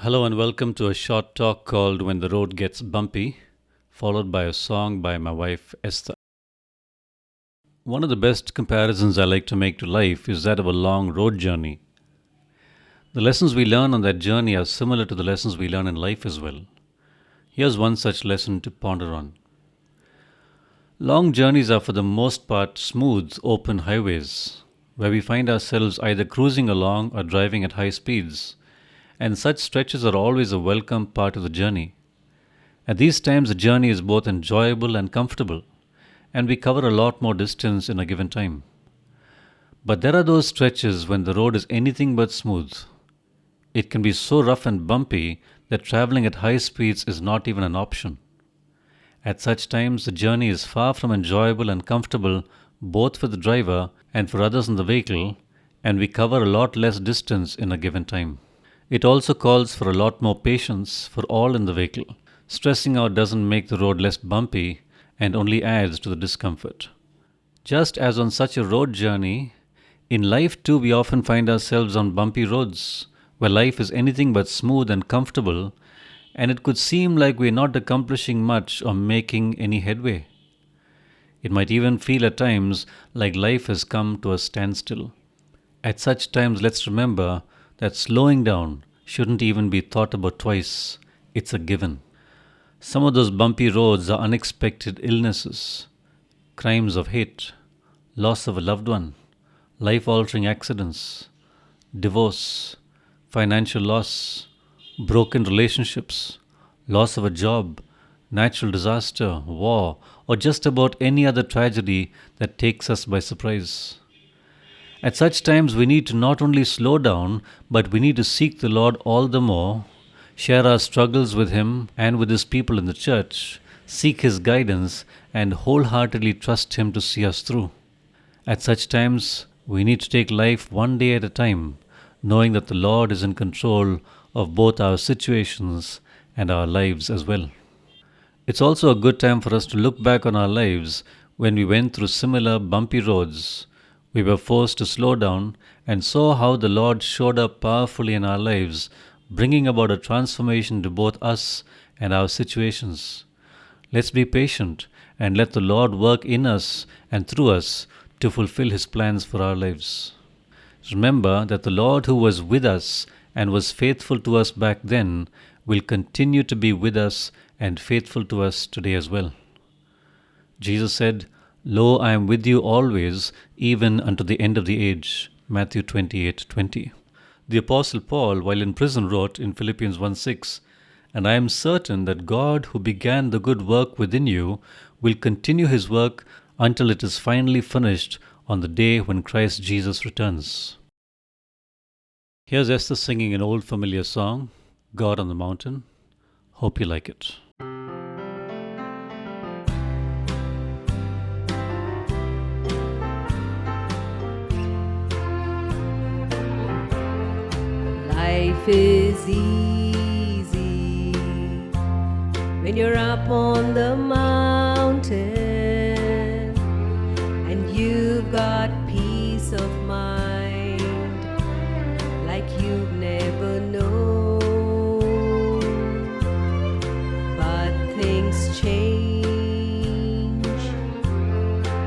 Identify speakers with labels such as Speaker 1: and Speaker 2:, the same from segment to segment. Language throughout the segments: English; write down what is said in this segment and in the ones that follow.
Speaker 1: Hello and welcome to a short talk called When the Road Gets Bumpy, followed by a song by my wife Esther. One of the best comparisons I like to make to life is that of a long road journey. The lessons we learn on that journey are similar to the lessons we learn in life as well. Here's one such lesson to ponder on. Long journeys are for the most part smooth, open highways, where we find ourselves either cruising along or driving at high speeds, and such stretches are always a welcome part of the journey. At these times, the journey is both enjoyable and comfortable, and we cover a lot more distance in a given time. But there are those stretches when the road is anything but smooth. It can be so rough and bumpy that traveling at high speeds is not even an option. At such times, the journey is far from enjoyable and comfortable both for the driver and for others in the vehicle, and we cover a lot less distance in a given time. It also calls for a lot more patience for all in the vehicle. Stressing out doesn't make the road less bumpy and only adds to the discomfort. Just as on such a road journey, in life too we often find ourselves on bumpy roads where life is anything but smooth and comfortable, and it could seem like we're not accomplishing much or making any headway. It might even feel at times like life has come to a standstill. At such times, let's remember that slowing down shouldn't even be thought about twice. It's a given. Some of those bumpy roads are unexpected illnesses, crimes of hate, loss of a loved one, life-altering accidents, divorce, financial loss, broken relationships, loss of a job, natural disaster, war, or just about any other tragedy that takes us by surprise. At such times, we need to not only slow down, but we need to seek the Lord all the more, share our struggles with Him and with His people in the church, seek His guidance, and wholeheartedly trust Him to see us through. At such times, we need to take life one day at a time, knowing that the Lord is in control of both our situations and our lives as well. It's also a good time for us to look back on our lives when we went through similar bumpy roads. We were forced to slow down and saw how the Lord showed up powerfully in our lives, bringing about a transformation to both us and our situations. Let's be patient and let the Lord work in us and through us to fulfill His plans for our lives. Remember that the Lord who was with us and was faithful to us back then will continue to be with us and faithful to us today as well. Jesus said, "Lo, I am with you always, even unto the end of the age." Matthew 28:20. The Apostle Paul, while in prison, wrote in Philippians 1:6, "And I am certain that God, who began the good work within you, will continue His work until it is finally finished on the day when Christ Jesus returns." Here's Esther singing an old familiar song, God on the Mountain. Hope you like it.
Speaker 2: Life is easy when you're up on the mountain and you've got peace of mind like you've never known. But things change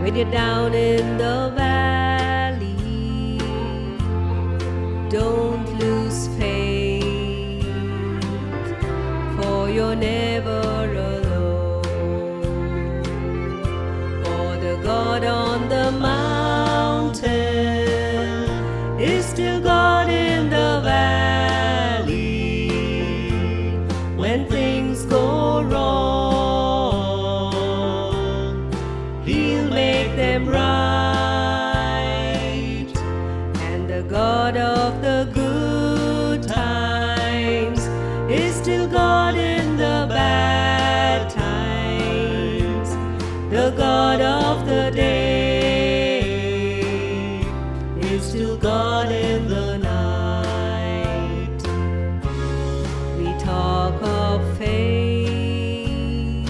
Speaker 2: when you're down in the valley. Don't lose faith, for you're never alone. For the God on the mountain is still God in the valley. When things go wrong, He'll make them right. And the God of the good times is still God in the bad times. The God of the day is still God in the night. We talk of faith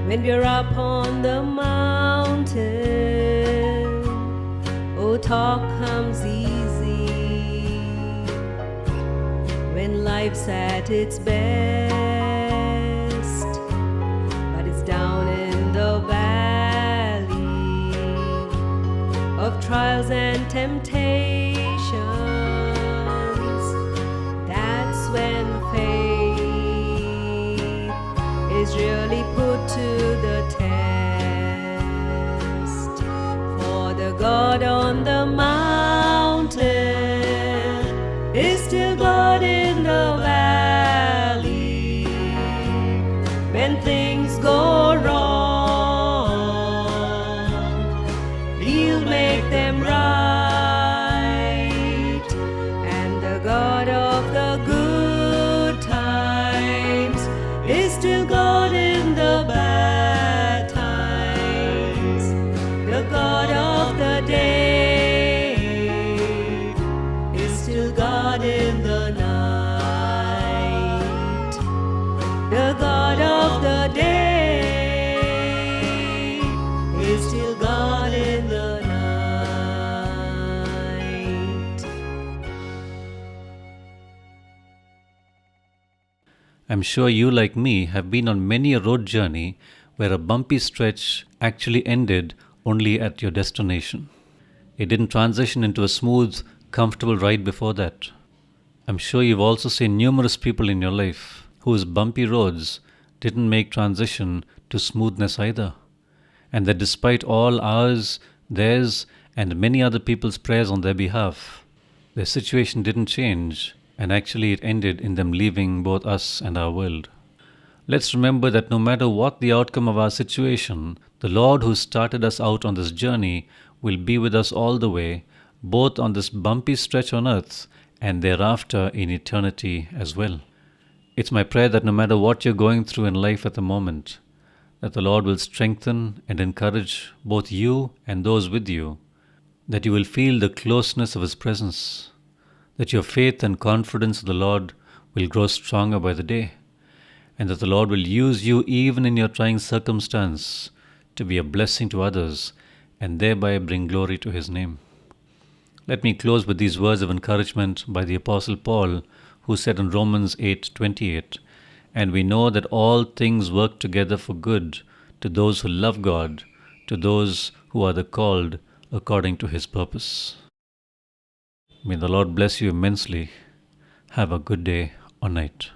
Speaker 2: when we're up on the mountain. Oh, talk comes easy when life's at its best, but it's down in the valley of trials and temptations. That's when faith is really put to the test. For the God on the mountain is still God in the valley. When things go wrong, He'll make them right. And the God of the good times is still God in the bad times. The God of the day is still God in the night. The God of the day is still God in the night.
Speaker 1: I'm sure you, like me, have been on many a road journey where a bumpy stretch actually ended only at your destination. It didn't transition into a smooth, comfortable ride before that. I'm sure you've also seen numerous people in your life whose bumpy roads didn't make transition to smoothness either, and that despite all ours, theirs, and many other people's prayers on their behalf, their situation didn't change, and actually it ended in them leaving both us and our world. Let's remember that no matter what the outcome of our situation, the Lord who started us out on this journey will be with us all the way, both on this bumpy stretch on earth and thereafter in eternity as well. It's my prayer that no matter what you're going through in life at the moment, that the Lord will strengthen and encourage both you and those with you, that you will feel the closeness of His presence, that your faith and confidence in the Lord will grow stronger by the day, and that the Lord will use you even in your trying circumstance to be a blessing to others and thereby bring glory to His name. Let me close with these words of encouragement by the Apostle Paul, who said in Romans 8:28, "And we know that all things work together for good to those who love God, to those who are the called according to His purpose." May the Lord bless you immensely. Have a good day or night.